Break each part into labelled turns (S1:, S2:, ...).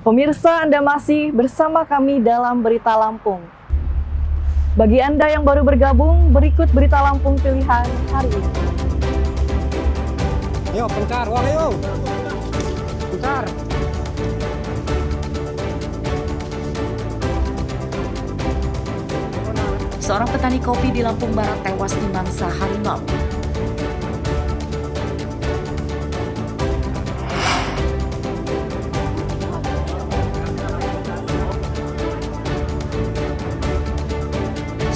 S1: Pemirsa, Anda masih bersama kami dalam Berita Lampung. Bagi Anda yang baru bergabung, berikut Berita Lampung pilihan hari ini.
S2: Yuk, pencar, wah yuk. Pencar.
S3: Seorang petani kopi di Lampung Barat tewas dimangsa harimau.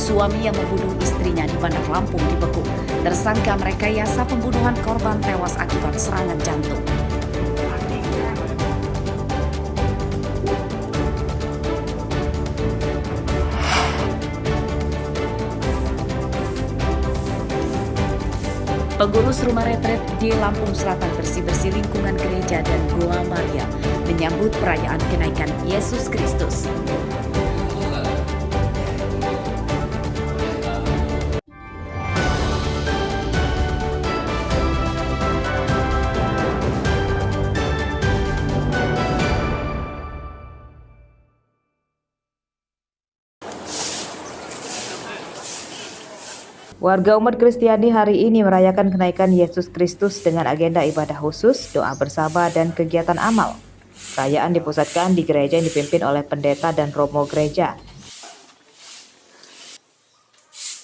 S3: Suami yang membunuh istrinya di Bandar Lampung dibekuk. Tersangka merekayasa pembunuhan korban tewas akibat serangan jantung. Pengurus rumah retret di Lampung Selatan bersih-bersih lingkungan gereja dan Goa Maria menyambut perayaan kenaikan Yesus Kristus.
S4: Warga umat Kristiani hari ini merayakan kenaikan Yesus Kristus dengan agenda ibadah khusus, doa bersama, dan kegiatan amal. Perayaan dipusatkan di gereja yang dipimpin oleh pendeta dan romo gereja.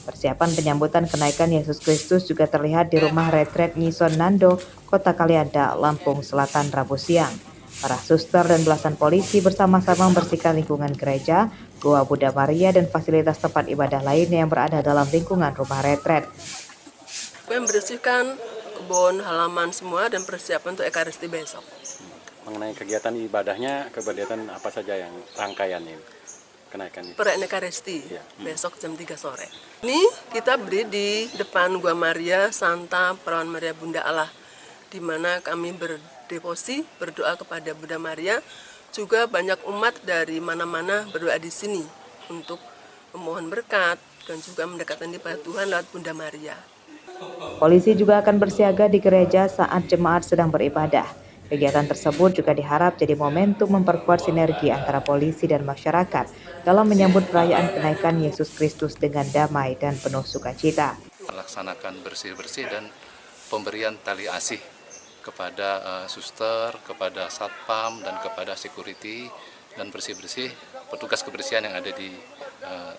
S4: Persiapan penyambutan kenaikan Yesus Kristus juga terlihat di rumah retret Nyison Nando, Kota Kalianda, Lampung Selatan, Rabu siang. Para suster dan belasan polisi bersama-sama membersihkan lingkungan gereja, Goa Buddha Maria, dan fasilitas tempat ibadah lainnya yang berada dalam lingkungan rumah retret.
S5: Membersihkan kebun, halaman semua dan persiapan untuk Ekaristi besok.
S2: Mengenai kegiatan ibadahnya, kegiatan apa saja yang rangkaian ini? Kenaikan ini?
S5: Perayaan Ekaristi,
S2: Ya.
S5: besok jam 3 sore. Ini kita beri di depan Gua Maria, Santa Perawan Maria Bunda Allah, di mana kami berdevosi, berdoa kepada Bunda Maria. Juga banyak umat dari mana-mana berdoa di sini untuk memohon berkat dan juga mendekatkan diri pada Tuhan lewat Bunda Maria.
S4: Polisi juga akan bersiaga di gereja saat jemaat sedang beribadah. Kegiatan tersebut juga diharap jadi momentum memperkuat sinergi antara polisi dan masyarakat dalam menyambut perayaan kenaikan Yesus Kristus dengan damai dan penuh sukacita.
S6: Melaksanakan bersih-bersih dan pemberian tali asih kepada suster, kepada satpam, dan kepada security, dan bersih-bersih petugas kebersihan yang ada di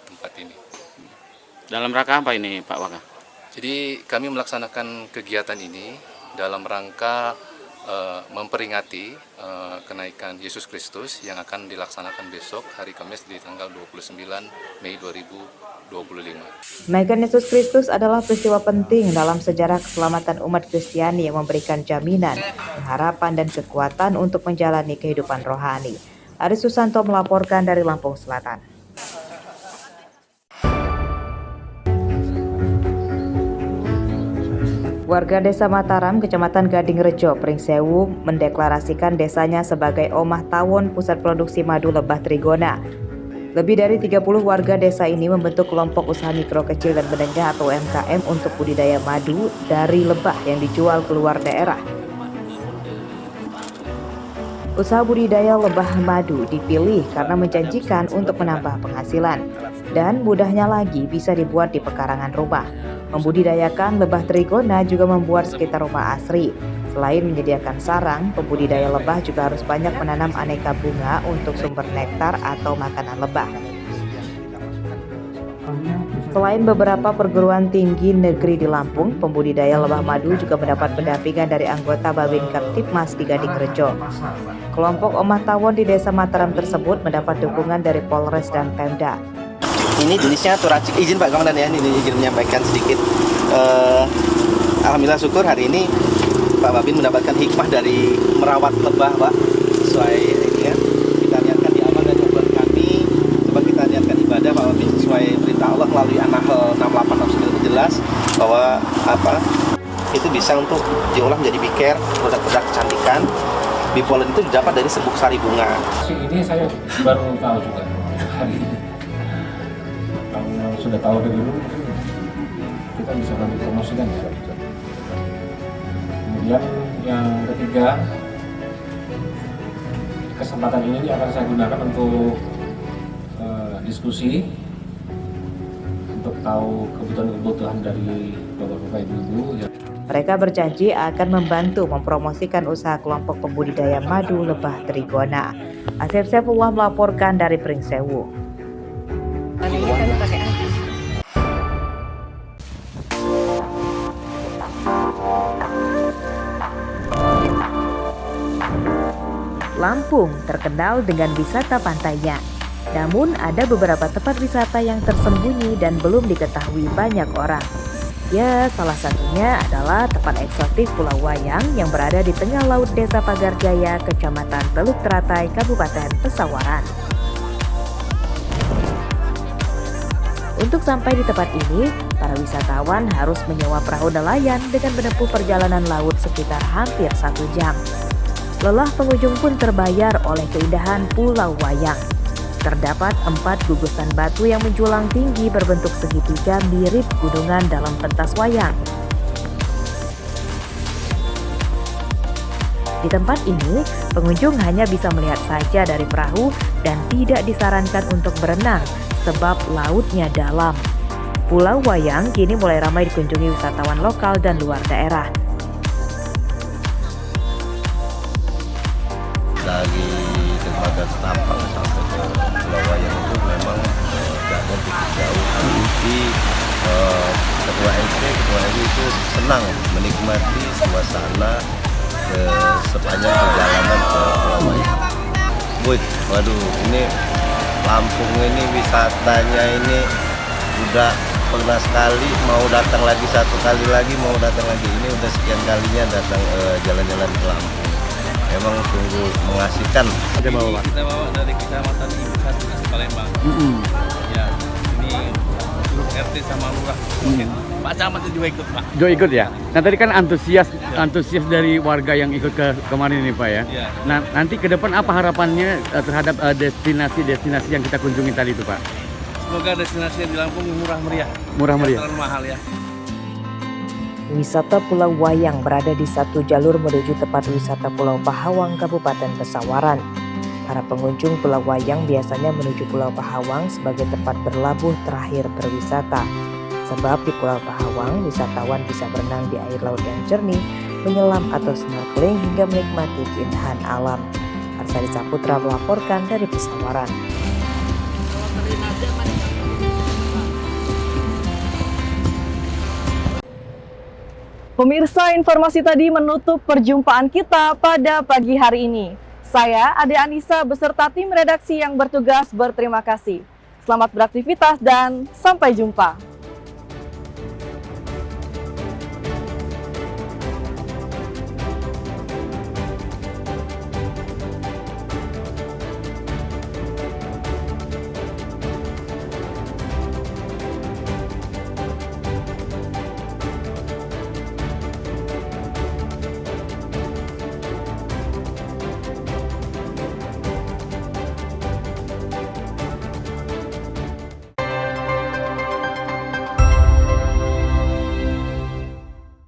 S6: tempat ini.
S7: Dalam rangka apa ini Pak Waka?
S6: Jadi kami melaksanakan kegiatan ini dalam rangka memperingati kenaikan Yesus Kristus yang akan dilaksanakan besok hari Kamis di tanggal 29 Mei 2025.
S4: Kenaikan Yesus Kristus adalah peristiwa penting dalam sejarah keselamatan umat Kristiani yang memberikan jaminan, harapan, dan kekuatan untuk menjalani kehidupan rohani. Ari Susanto melaporkan dari Lampung Selatan. Warga Desa Mataram, Kecamatan Gading Rejo, Pringsewu, mendeklarasikan desanya sebagai Omah Tawon Pusat Produksi Madu Lebah Trigona. Lebih dari 30 warga desa ini membentuk kelompok usaha mikro kecil dan menengah atau UMKM untuk budidaya madu dari lebah yang dijual keluar daerah. Usaha budidaya lebah madu dipilih karena menjanjikan untuk menambah penghasilan dan mudahnya lagi bisa dibuat di pekarangan rumah. Membudidayakan lebah trigona juga membuat sekitar rumah asri. Selain menyediakan sarang, pembudidaya lebah juga harus banyak menanam aneka bunga untuk sumber nektar atau makanan lebah. Selain beberapa perguruan tinggi negeri di Lampung, pembudidaya lebah madu juga mendapat pendampingan dari anggota Babin Kaptipmas di Gading Rejo. Kelompok Omah Tawon di Desa Mataram tersebut mendapat dukungan dari Polres dan Pemda.
S8: Ini jenisnya Turacik. Izin Pak Komandan ya, ini izin menyampaikan sedikit. Alhamdulillah syukur hari ini Pak Babin mendapatkan hikmah dari merawat lebah, Pak. Sesuai ini ya, kita niatkan di awal dari obrolan kami, coba kita niatkan ibadah Pak Babin sesuai perintah Allah melalui An-Nahl 68 jelas bahwa itu bisa untuk diolah menjadi biker, produk-produk kecantikan. Bipolen itu didapat dari serbuk sari bunga.
S9: Ini saya baru tahu juga hari ini. Kalau sudah tahu dari dulu, kita bisa lanjut promosikan ya. Kemudian yang ketiga, kesempatan ini akan saya gunakan untuk diskusi, untuk tahu kebutuhan-kebutuhan dari bapak-bapak ibu-ibu.
S4: Mereka berjanji akan membantu mempromosikan usaha kelompok pembudidaya madu lebah trigona. Asep Saifullah melaporkan dari Pringsewu. Lampung terkenal dengan wisata pantainya. Namun ada beberapa tempat wisata yang tersembunyi dan belum diketahui banyak orang. Ya, salah satunya adalah tempat eksotis Pulau Wayang yang berada di tengah laut Desa Pagarjaya, Kecamatan Teluk Teratai, Kabupaten Pesawaran. Untuk sampai di tempat ini, para wisatawan harus menyewa perahu nelayan dengan menempuh perjalanan laut sekitar hampir 1 jam. Lelah pengunjung pun terbayar oleh keindahan Pulau Wayang. Terdapat 4 gugusan batu yang menjulang tinggi berbentuk segitiga mirip gunungan dalam pentas wayang. Di tempat ini, pengunjung hanya bisa melihat saja dari perahu dan tidak disarankan untuk berenang sebab lautnya dalam. Pulau Wayang kini mulai ramai dikunjungi wisatawan lokal dan luar daerah.
S8: Dari dermaga Setampang sampai ke Pulau Wayang itu memang jaraknya cukup jauh. Tapi ketua RT itu senang menikmati suasana sepanjang perjalanan ke Pulau Wayang. Waduh, ini Lampung ini wisatanya ini udah pernah sekali, mau datang lagi 1 kali lagi, mau datang lagi. Ini udah sekian kalinya datang jalan-jalan ke Lampung. Memang sungguh mengasihkan.
S10: Kita bawa dari Kecamatan Ibukati Palembang. Ya, ini grup RT sama lurah. Pak Camat juga ikut, Pak.
S7: Jo ikut ya. Nah tadi kan antusias dari warga yang ikut kemarin ini Pak ya.
S10: Ya.
S7: Nah nanti ke depan apa harapannya terhadap destinasi yang kita kunjungi tadi itu Pak?
S10: Semoga destinasi di Lampung murah meriah.
S7: Murah meriah.
S10: Terlalu mahal ya.
S4: Wisata Pulau Wayang berada di satu jalur menuju tempat wisata Pulau Pahawang, Kabupaten Pesawaran. Para pengunjung Pulau Wayang biasanya menuju Pulau Pahawang sebagai tempat berlabuh terakhir berwisata. Sebab di Pulau Pahawang, wisatawan bisa berenang di air laut yang jernih, menyelam atau snorkeling hingga menikmati keindahan alam. Arsadi Saputra melaporkan dari Pesawaran.
S1: Pemirsa, informasi tadi menutup perjumpaan kita pada pagi hari ini. Saya, Ade Anissa, beserta tim redaksi yang bertugas berterima kasih. Selamat beraktivitas dan sampai jumpa.